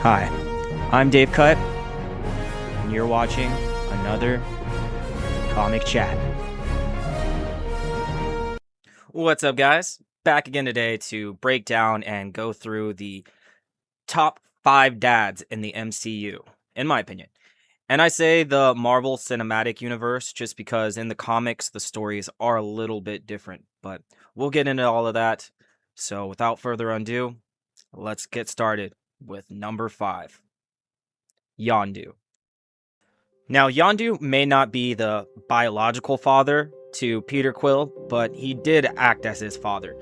Hi, I'm Dave Cut, and you're watching another Comic Chat. What's up, guys? Back again today to break down and go through the top 5 dads in the MCU, in my opinion. And I say the Marvel Cinematic Universe just because in the comics the stories are a little bit different, but we'll get into all of that. So without further ado, let's get started with number 5. Yondu. Now, Yondu may not be the biological father to Peter Quill, but he did act as his father.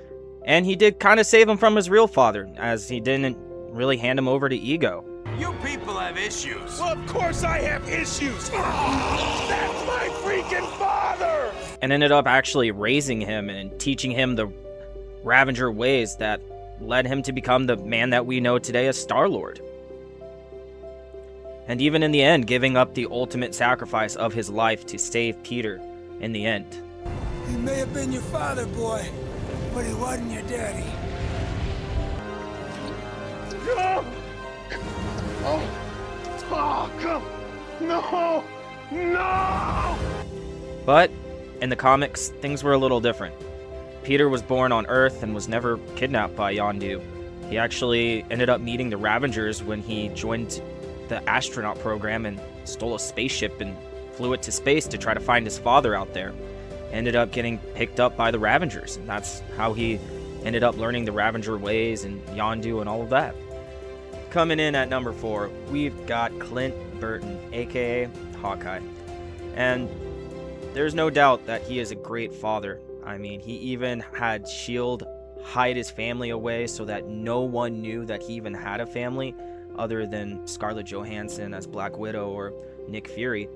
And he did kind of save him from his real father, as he didn't really hand him over to Ego. You people have issues. Well, of course I have issues. That's my freaking father! And ended up actually raising him and teaching him the Ravager ways that led him to become the man that we know today as Star-Lord. And even in the end, giving up the ultimate sacrifice of his life to save Peter in the end. He may have been your father, boy, but he wasn't your daddy. No! Oh, come! No! No! But in the comics, things were a little different. Peter was born on Earth and was never kidnapped by Yondu. He actually ended up meeting the Ravagers when he joined the astronaut program and stole a spaceship and flew it to space to try to find his father out there. Ended up getting picked up by the Ravagers, and that's how he ended up learning the Ravager ways and Yondu and all of that. Coming in at number 4, we've got Clint Burton, aka Hawkeye. And there's no doubt that he is a great father. I mean, he even had S.H.I.E.L.D. hide his family away so that no one knew that he even had a family other than Scarlett Johansson as Black Widow or Nick Fury.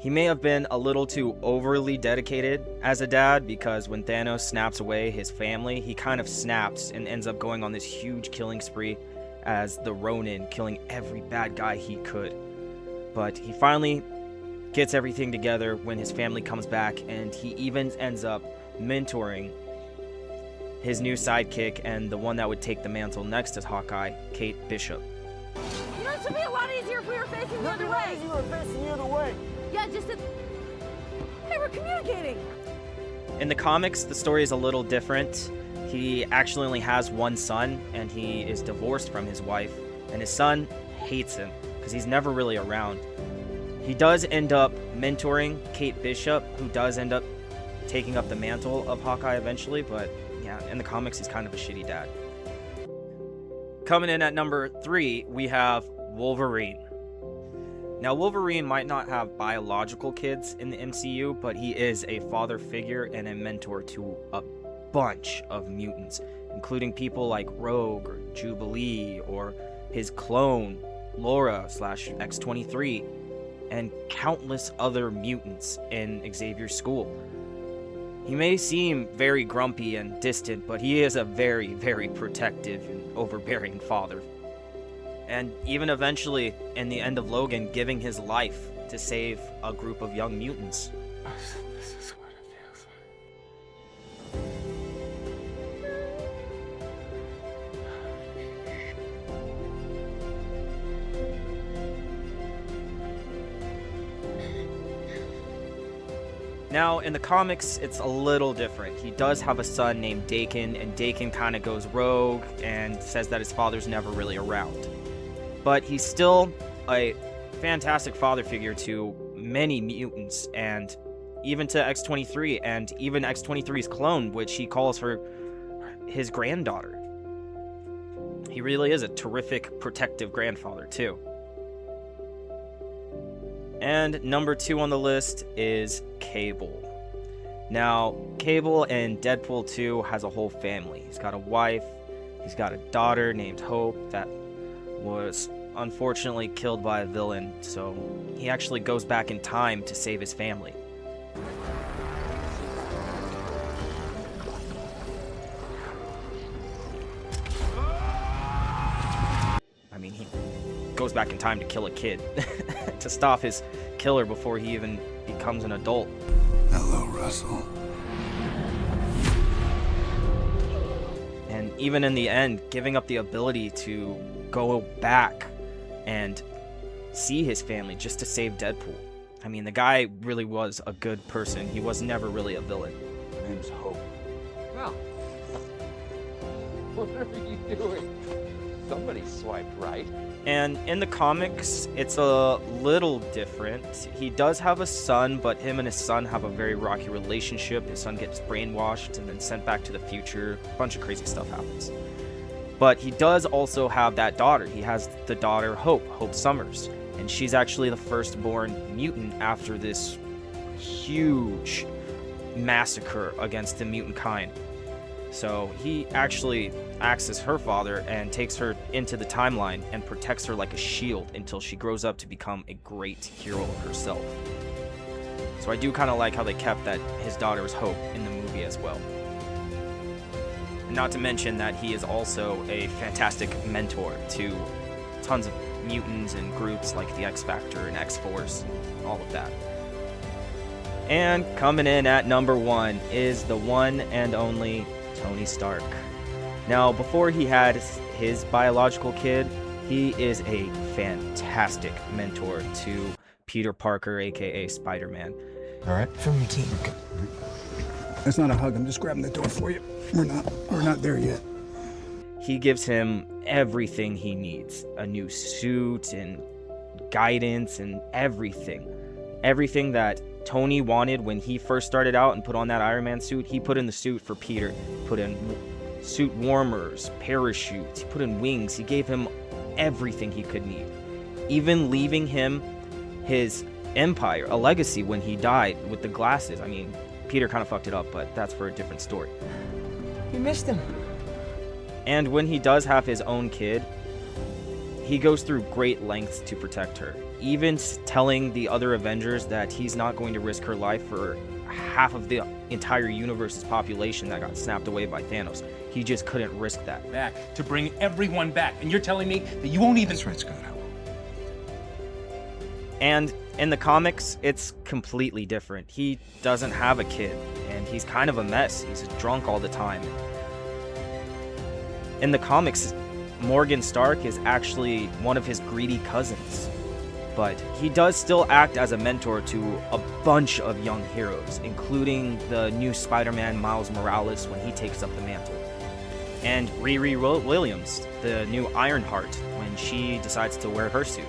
He may have been a little too overly dedicated as a dad because when Thanos snaps away his family, he kind of snaps and ends up going on this huge killing spree as the Ronin, killing every bad guy he could. But he finally gets everything together when his family comes back, and he even ends up mentoring his new sidekick and the one that would take the mantle next to Hawkeye, Kate Bishop. You know, it would be a lot easier if we were facing the other way. You were facing the other way. Yeah, just that they were communicating. In the comics, the story is a little different. He actually only has one son, and he is divorced from his wife, and his son hates him because he's never really around. He does end up mentoring Kate Bishop, who does end up taking up the mantle of Hawkeye eventually, but yeah, in the comics, he's kind of a shitty dad. Coming in at number 3, we have Wolverine. Now, Wolverine might not have biological kids in the MCU, but he is a father figure and a mentor to a bunch of mutants, including people like Rogue or Jubilee or his clone, Laura/X-23, and countless other mutants in Xavier's school. He may seem very grumpy and distant, but he is a very, very protective and overbearing father. And even eventually, in the end of Logan, giving his life to save a group of young mutants. This is what it feels Now, in the comics, it's a little different. He does have a son named Daken, and Daken kind of goes rogue and says that his father's never really around. But he's still a fantastic father figure to many mutants, and even to X-23, and even X-23's clone, which he calls her his granddaughter. He really is a terrific protective grandfather, too. And number 2 on the list is Cable. Now, Cable in Deadpool 2 has a whole family. He's got a wife, he's got a daughter named Hope that was unfortunately killed by a villain, so he actually goes back in time to save his family. I mean, he goes back in time to kill a kid to stop his killer before he even becomes an adult. Hello, Russell. And even in the end, giving up the ability to go back and see his family just to save Deadpool. I mean, the guy really was a good person. He was never really a villain. Name's Hope. Well, what are you doing? Somebody swiped right. And in the comics, it's a little different. He does have a son, but him and his son have a very rocky relationship. His son gets brainwashed and then sent back to the future. A bunch of crazy stuff happens. But he does also have that daughter. He has the daughter Hope Summers. And she's actually the firstborn mutant after this huge massacre against the mutant kind. So he actually acts as her father and takes her into the timeline and protects her like a shield until she grows up to become a great hero herself. So I do kind of like how they kept that his daughter is Hope in the movie as well. And not to mention that he is also a fantastic mentor to tons of mutants and groups like the X Factor and X-Force, all of that. And coming in at number 1 is the one and only Tony Stark. Now, before he had his biological kid, he is a fantastic mentor to Peter Parker, aka Spider-Man. All right. From your team. That's not a hug. I'm just grabbing the door for you. We're not there yet. He gives him everything he needs. A new suit and guidance and everything. Everything that Tony wanted when he first started out and put on that Iron Man suit, he put in the suit for Peter. Put in suit warmers, parachutes, he put in wings. He gave him everything he could need. Even leaving him his empire, a legacy when he died with the glasses. I mean, Peter kind of fucked it up, but that's for a different story. You missed him. And when he does have his own kid, he goes through great lengths to protect her. Even telling the other Avengers that he's not going to risk her life for half of the entire universe's population that got snapped away by Thanos. He just couldn't risk that. Back to bring everyone back. And you're telling me that you won't even... That's right, Scott. I will. And in the comics, it's completely different. He doesn't have a kid, and he's kind of a mess. He's drunk all the time. In the comics, Morgan Stark is actually one of his greedy cousins. But he does still act as a mentor to a bunch of young heroes, including the new Spider-Man Miles Morales when he takes up the mantle. And Riri Williams, the new Ironheart, when she decides to wear her suit.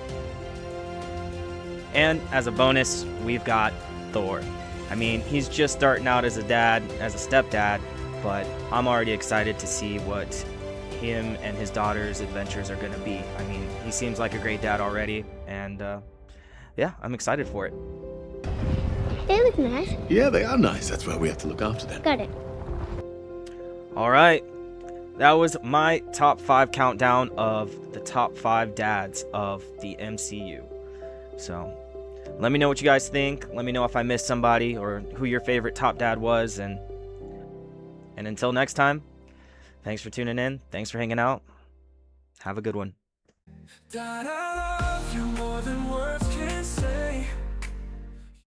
And as a bonus, we've got Thor. I mean, he's just starting out as a dad, as a stepdad, but I'm already excited to see what him and his daughter's adventures are going to be. I mean, he seems like a great dad already, and yeah, I'm excited for it. They look nice. Yeah, they are nice. That's why we have to look after them. Got it. All right, that was my top 5 countdown of the top 5 dads of the MCU. So let me know what you guys think. Let me know if I missed somebody or who your favorite top dad was, and until next time, thanks for tuning in. Thanks for hanging out. Have a good one. Dad, I love you more than words